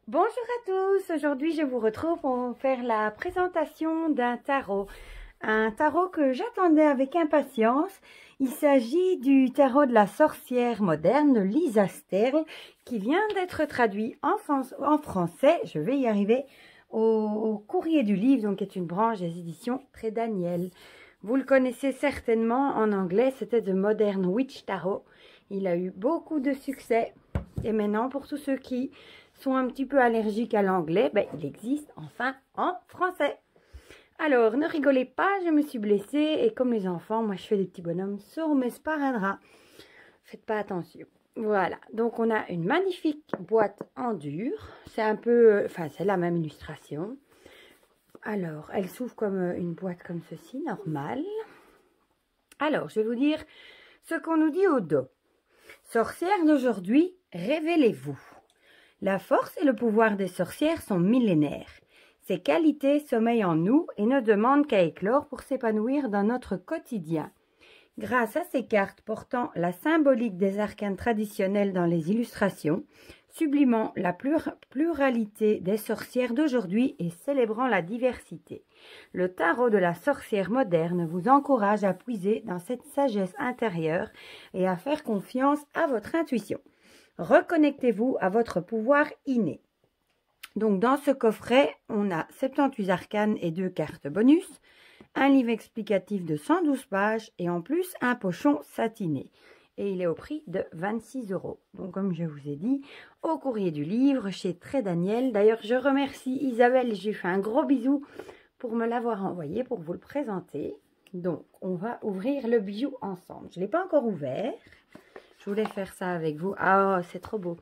Bonjour à tous, aujourd'hui je vous retrouve pour faire la présentation d'un tarot. Un tarot que j'attendais avec impatience. Il s'agit du tarot de la sorcière moderne de Lisa Sterle qui vient d'être traduit en français, je vais y arriver, au Courrier du Livre, donc qui est une branche des éditions Très Daniel. Vous le connaissez certainement en anglais, c'était The Modern Witch Tarot. Il a eu beaucoup de succès et maintenant pour tous ceux qui sont un petit peu allergiques à l'anglais, ben, il existe enfin en français. Alors, ne rigolez pas, je me suis blessée et comme les enfants, moi je fais des petits bonhommes sur mes sparadraps. Faites pas attention. Voilà, donc on a une magnifique boîte en dur. C'est un peu, enfin c'est la même illustration. Alors, elle s'ouvre comme une boîte comme ceci, normale. Alors, je vais vous dire ce qu'on nous dit au dos. Sorcières d'aujourd'hui, révélez-vous. La force et le pouvoir des sorcières sont millénaires. Ces qualités sommeillent en nous et ne demandent qu'à éclore pour s'épanouir dans notre quotidien. Grâce à ces cartes portant la symbolique des arcanes traditionnels dans les illustrations, sublimant la pluralité des sorcières d'aujourd'hui et célébrant la diversité, le tarot de la sorcière moderne vous encourage à puiser dans cette sagesse intérieure et à faire confiance à votre intuition. Reconnectez-vous à votre pouvoir inné. Donc dans ce coffret, on a 78 arcanes et 2 cartes bonus, un livre explicatif de 112 pages et en plus un pochon satiné. Et il est au prix de 26 €. Donc comme je vous ai dit, au Courrier du Livre chez Très Daniel. D'ailleurs, je remercie Isabelle, j'ai fait un gros bisou pour me l'avoir envoyé pour vous le présenter. Donc on va ouvrir le bijou ensemble. Je ne l'ai pas encore ouvert. Je voulais faire ça avec vous. Ah, c'est trop beau.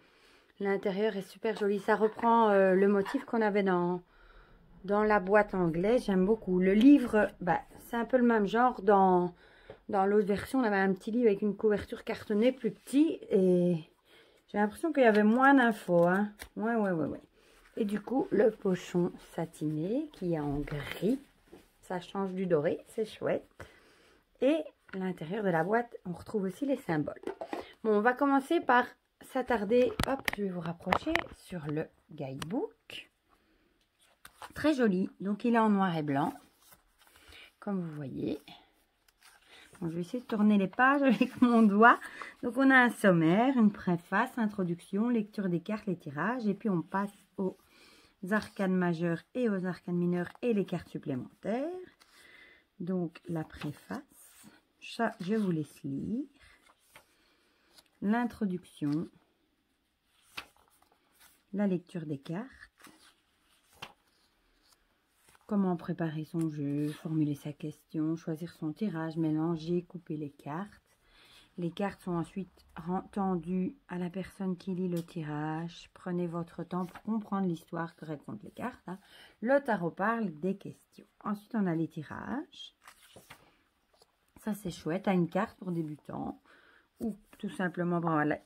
L'intérieur est super joli. Ça reprend le motif qu'on avait dans la boîte anglaise. J'aime beaucoup. Le livre, bah, c'est un peu le même genre. Dans l'autre version, on avait un petit livre avec une couverture cartonnée plus petit. Et j'ai l'impression qu'il y avait moins d'infos. Hein. Ouais. Et du coup, le pochon satiné qui est en gris. Ça change du doré. C'est chouette. Et à l'intérieur de la boîte, on retrouve aussi les symboles. Bon, on va commencer par s'attarder, hop, je vais vous rapprocher, sur le guidebook. Très joli, donc il est en noir et blanc, comme vous voyez. Bon, je vais essayer de tourner les pages avec mon doigt. Donc on a un sommaire, une préface, introduction, lecture des cartes, les tirages, et puis on passe aux arcanes majeures et aux arcanes mineures et les cartes supplémentaires. Donc la préface, ça je vous laisse lire. L'introduction, la lecture des cartes, comment préparer son jeu, formuler sa question, choisir son tirage, mélanger, couper les cartes. Les cartes sont ensuite tendues à la personne qui lit le tirage. Prenez votre temps pour comprendre l'histoire que racontent les cartes. Hein. Le tarot parle des questions. Ensuite, on a les tirages. Ça, c'est chouette. À une carte pour débutants. Ou tout simplement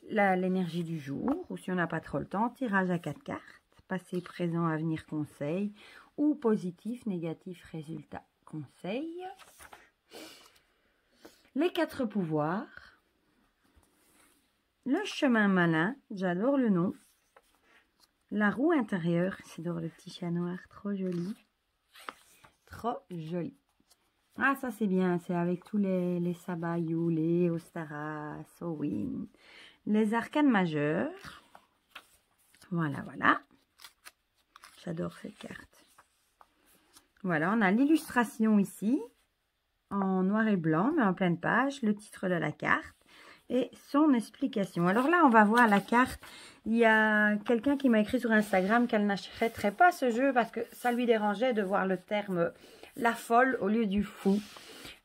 l'énergie du jour, ou si on n'a pas trop le temps, tirage à 4 cartes, passé, présent, avenir, conseil, ou positif, négatif, résultat, conseil. Les 4 pouvoirs, le chemin malin, j'adore le nom, la roue intérieure, j'adore le petit chat noir, trop joli, trop joli. Ah, ça c'est bien, c'est avec tous les Sabayou, les Ostara, Sowin, les arcanes majeures. Voilà. J'adore cette carte. Voilà, on a l'illustration ici, en noir et blanc, mais en pleine page, le titre de la carte et son explication. Alors là, on va voir la carte. Il y a quelqu'un qui m'a écrit sur Instagram qu'elle n'achèterait pas ce jeu parce que ça lui dérangeait de voir le terme la folle au lieu du fou.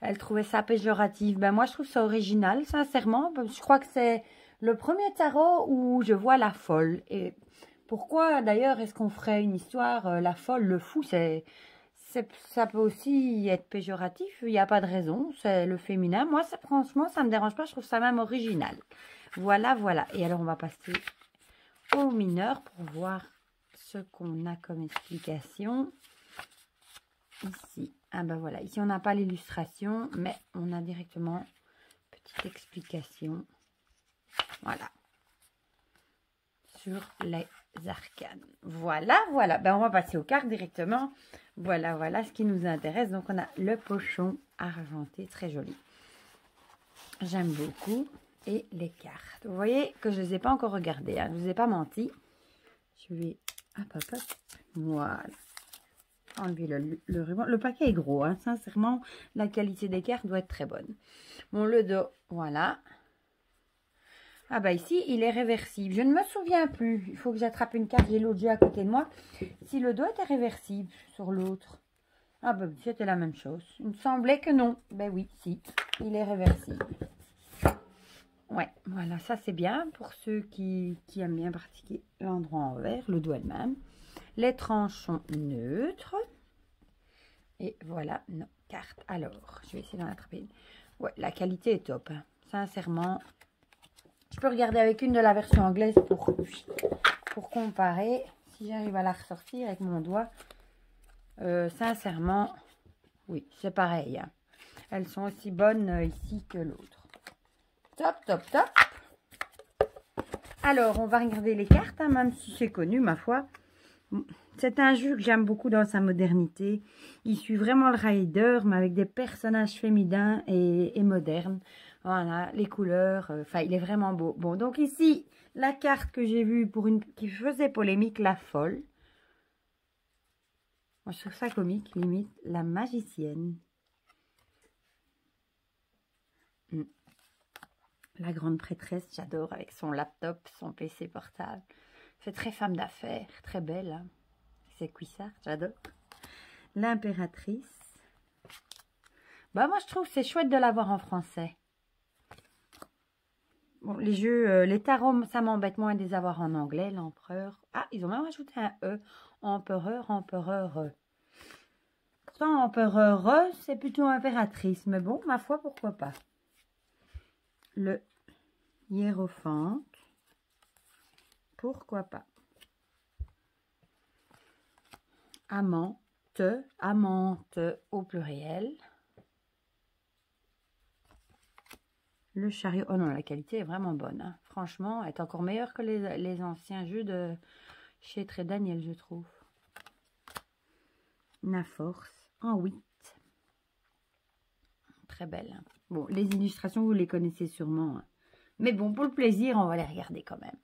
Elle trouvait ça péjoratif. Ben moi, je trouve ça original, sincèrement. Je crois que c'est le premier tarot où je vois la folle. Et pourquoi, d'ailleurs, est-ce qu'on ferait une histoire, la folle, le fou, ça peut aussi être péjoratif. Il n'y a pas de raison. C'est le féminin. Moi, franchement, ça ne me dérange pas. Je trouve ça même original. Voilà. Et alors, on va passer au mineur pour voir ce qu'on a comme explication. Ici, ah ben voilà, ici on n'a pas l'illustration, mais on a directement petite explication. Voilà. sur les arcanes. Voilà, voilà. Ben, on va passer aux cartes directement. Voilà, voilà ce qui nous intéresse. Donc, on a le pochon argenté, très joli. J'aime beaucoup. Et les cartes. Vous voyez que je ne les ai pas encore regardées. Hein. Je ne vous ai pas menti. Je vais... Hop, hop, hop. Voilà. Enlever le ruban. Le paquet est gros. Hein. Sincèrement, la qualité des cartes doit être très bonne. Bon, le dos, voilà. Ah bah ici, il est réversible. Je ne me souviens plus. Il faut que j'attrape une carte. J'ai l'autre jeu à côté de moi. Si le dos était réversible sur l'autre. Ah bah c'était la même chose. Il me semblait que non. Ben oui, si. Il est réversible. Ouais, voilà, ça c'est bien pour ceux qui aiment bien pratiquer l'endroit envers, le dos elle-même. Les tranches sont neutres. Et voilà nos cartes. Alors, je vais essayer d'en attraper une. Ouais, la qualité est top. Hein. Sincèrement, je peux regarder avec une de la version anglaise pour comparer. Si j'arrive à la ressortir avec mon doigt. Sincèrement, oui, c'est pareil. Hein. Elles sont aussi bonnes ici que l'autre. Top, top, top. Alors, on va regarder les cartes, hein, même si c'est connu, ma foi. C'est un jeu que j'aime beaucoup dans sa modernité. Il suit vraiment le rider, mais avec des personnages féminins et modernes. Voilà, les couleurs, enfin, il est vraiment beau. Bon, donc ici, la carte que j'ai vue qui faisait polémique, la folle. Moi, je trouve ça comique, limite, la magicienne. La grande prêtresse, j'adore, avec son laptop, son PC portable. C'est très femme d'affaires, très belle. Hein. C'est cuissard, j'adore. L'impératrice. Bah, moi, je trouve que c'est chouette de l'avoir en français. Bon, les jeux, les tarots, ça m'embête moins de les avoir en anglais. L'empereur. Ah, ils ont même rajouté un E. Empereur, empereur. Pourtant, empereur, c'est plutôt impératrice. Mais bon, ma foi, pourquoi pas. Le hiérophante, pourquoi pas. Amante, amante au pluriel. Le chariot, oh non, la qualité est vraiment bonne. Hein. Franchement, elle est encore meilleure que les anciens jeux de chez Très Daniel, je trouve. La force en 8. Très belle. Hein. Bon, les illustrations, vous les connaissez sûrement. Hein. Mais bon, pour le plaisir, on va les regarder quand même.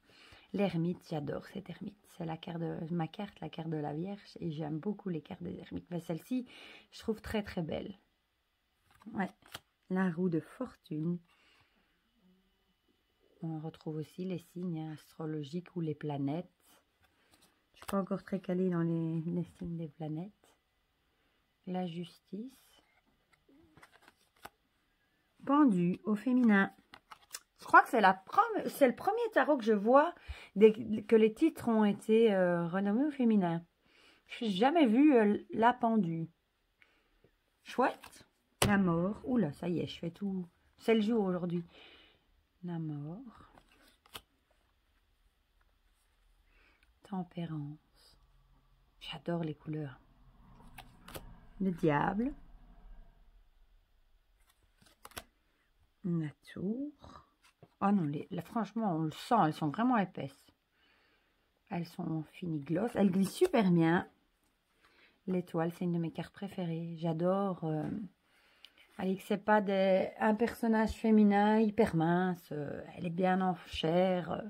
L'ermite, j'adore cette ermite. C'est la carte de ma carte, la carte de la Vierge. Et j'aime beaucoup les cartes des ermites. Mais celle-ci, je trouve très très belle. Ouais. La roue de fortune. On retrouve aussi les signes astrologiques ou les planètes. Je ne suis pas encore très calée dans les signes des planètes. La justice. Pendu au féminin. Je crois que c'est le premier tarot que je vois que les titres ont été renommés au féminin. Je n'ai jamais vu la pendue. Chouette. La mort. Oula, ça y est, je fais tout. C'est le jour aujourd'hui. La mort. Tempérance. J'adore les couleurs. Le diable. La tour. Oh non, franchement, on le sent, elles sont vraiment épaisses. Elles sont finies gloss. Elles glissent super bien. L'étoile, c'est une de mes cartes préférées. J'adore. Allez, que c'est pas un personnage féminin hyper mince. Elle est bien en chair.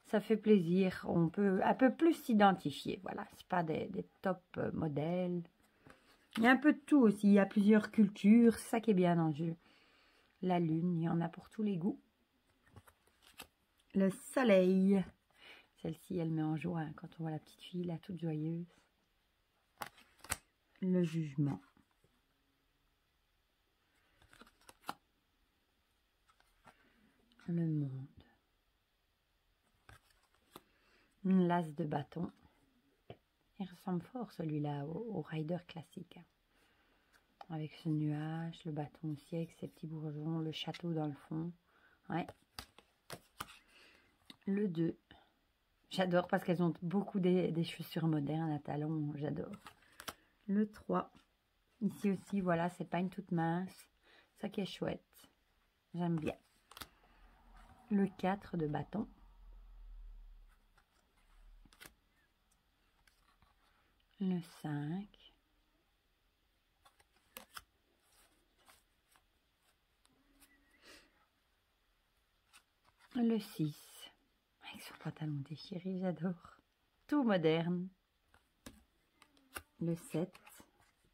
Ça fait plaisir. On peut un peu plus s'identifier. Voilà, c'est pas des top modèles. Il y a un peu de tout aussi. Il y a plusieurs cultures. C'est ça qui est bien dans le jeu. La lune, il y en a pour tous les goûts. Le soleil. Celle-ci, elle met en joie hein, quand on voit la petite fille, là, toute joyeuse. Le jugement. Le monde. Une lasse de bâton. Il ressemble fort celui-là au rider classique. Hein. Avec ce nuage, le bâton aussi avec ses petits bourgeons, le château dans le fond. Ouais. Le 2. J'adore parce qu'elles ont beaucoup des chaussures modernes à talons. J'adore. Le 3. Ici aussi, voilà, c'est pas une toute mince. Ça qui est chouette. J'aime bien. Le 4 de bâton. le 5, le 6, avec son pantalon déchiré, j'adore, tout moderne, le 7,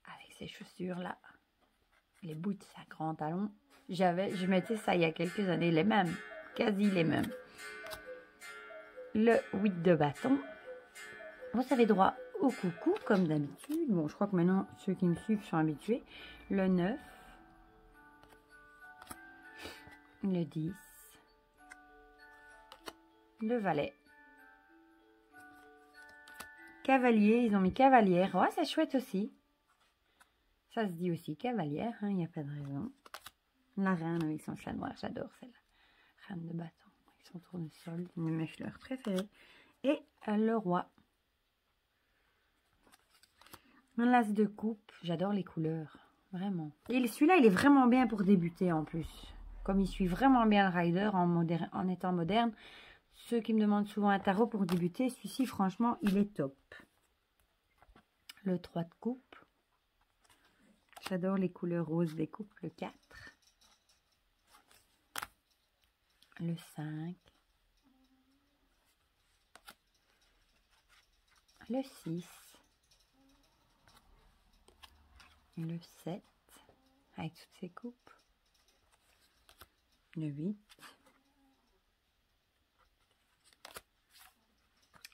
avec ses chaussures là, les boots à grands talons, je mettais ça il y a quelques années, les mêmes, quasi les mêmes, le 8 de bâton, vous avez droit au coucou comme d'habitude, bon je crois que maintenant ceux qui me suivent sont habitués, le 9, le 10, le valet, cavalier, ils ont mis cavalière, ouais c'est chouette aussi, ça se dit aussi cavalière, il n'y a pas de raison, la reine avec son chat noir, j'adore celle-là, reine de bâton, avec son tournesol, une de mes fleurs préférées, et le roi, un las de coupe, j'adore les couleurs, vraiment, et celui-là il est vraiment bien pour débuter en plus, comme il suit vraiment bien le rider en étant moderne. Ceux qui me demandent souvent un tarot pour débuter, celui-ci, franchement, il est top. Le 3 de coupe. J'adore les couleurs roses des coupes. Le 4. Le 5. Le 6. Le 7. Avec toutes ces coupes. Le 8.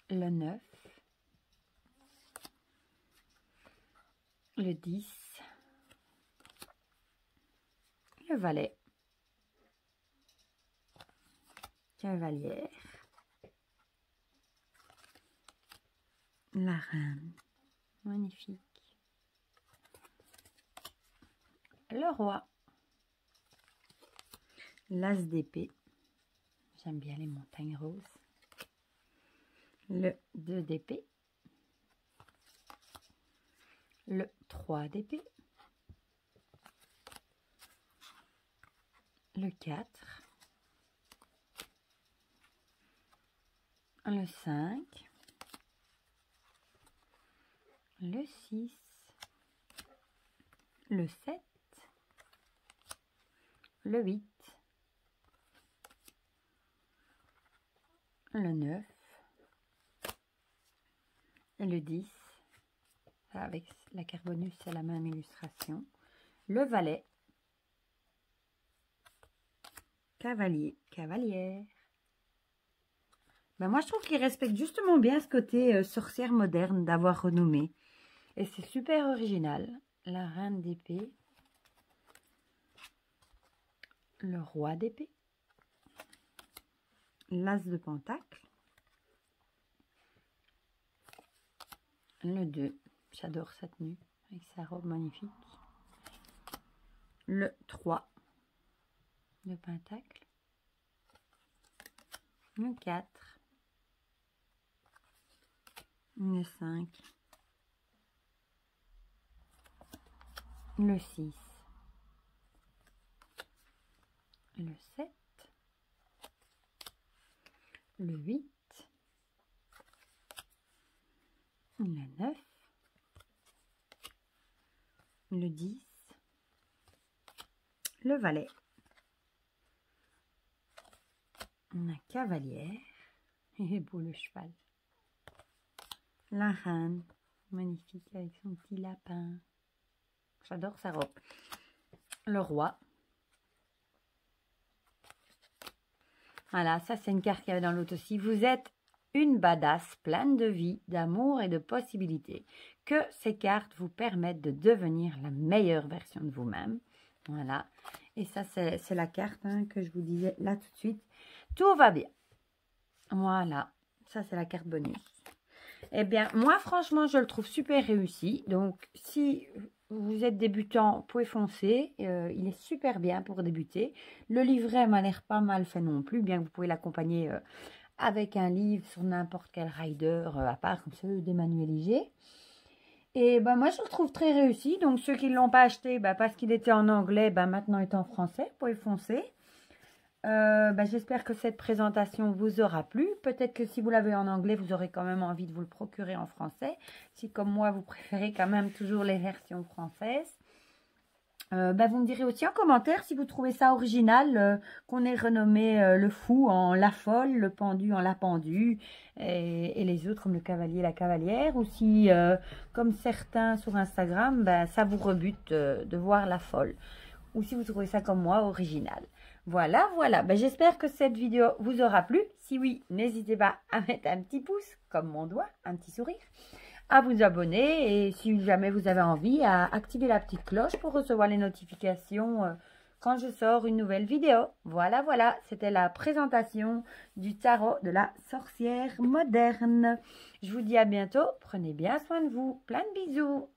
Le 9, le 10, le valet, cavalière, la reine, magnifique, le roi, l'as d'épée, j'aime bien les montagnes roses, le 2 d'épée, le 3 d'épée, le 4, le 5, le 6, le 7, le 8, le 9, le 10, avec la carbonus, c'est la même illustration, le valet, cavalier, cavalière. Ben moi, je trouve qu'il respecte justement bien ce côté sorcière moderne d'avoir renommé. Et c'est super original. La reine d'épée, le roi d'épée, l'as de pentacle, le 2, j'adore sa tenue avec sa robe magnifique, le 3 de pentacle, le 4, le 5, le 6, le 7, le 8, le 9, le 10, le valet, la cavalière, il est beau le cheval, la reine, magnifique avec son petit lapin, j'adore sa robe, le roi, voilà, ça c'est une carte qu'il y avait dans l'autre aussi, vous êtes une badass pleine de vie, d'amour et de possibilités. Que ces cartes vous permettent de devenir la meilleure version de vous-même. Voilà. Et ça, c'est la carte que je vous disais là tout de suite. Tout va bien. Voilà. Ça, c'est la carte bonus. Eh bien, moi, franchement, je le trouve super réussi. Donc, si vous êtes débutant, vous pouvez foncer. Il est super bien pour débuter. Le livret m'a l'air pas mal fait non plus, bien que vous pouvez l'accompagner avec un livre sur n'importe quel rider à part, comme ceux d'Emmanuel Liger. Et ben moi je le trouve très réussi. Donc ceux qui ne l'ont pas acheté, parce qu'il était en anglais, maintenant il est en français, vous pouvez foncer. J'espère que cette présentation vous aura plu. Peut-être que si vous l'avez en anglais, vous aurez quand même envie de vous le procurer en français. Si comme moi, vous préférez quand même toujours les versions françaises. Vous me direz aussi en commentaire si vous trouvez ça original, qu'on ait renommé le fou en la folle, le pendu en la pendue, et les autres comme le cavalier, la cavalière, ou si, comme certains sur Instagram, ça vous rebute de voir la folle, ou si vous trouvez ça comme moi original. Voilà. J'espère que cette vidéo vous aura plu. Si oui, n'hésitez pas à mettre un petit pouce, comme mon doigt, un petit sourire, à vous abonner et si jamais vous avez envie, à activer la petite cloche pour recevoir les notifications quand je sors une nouvelle vidéo. Voilà, c'était la présentation du tarot de la sorcière moderne. Je vous dis à bientôt, prenez bien soin de vous, plein de bisous.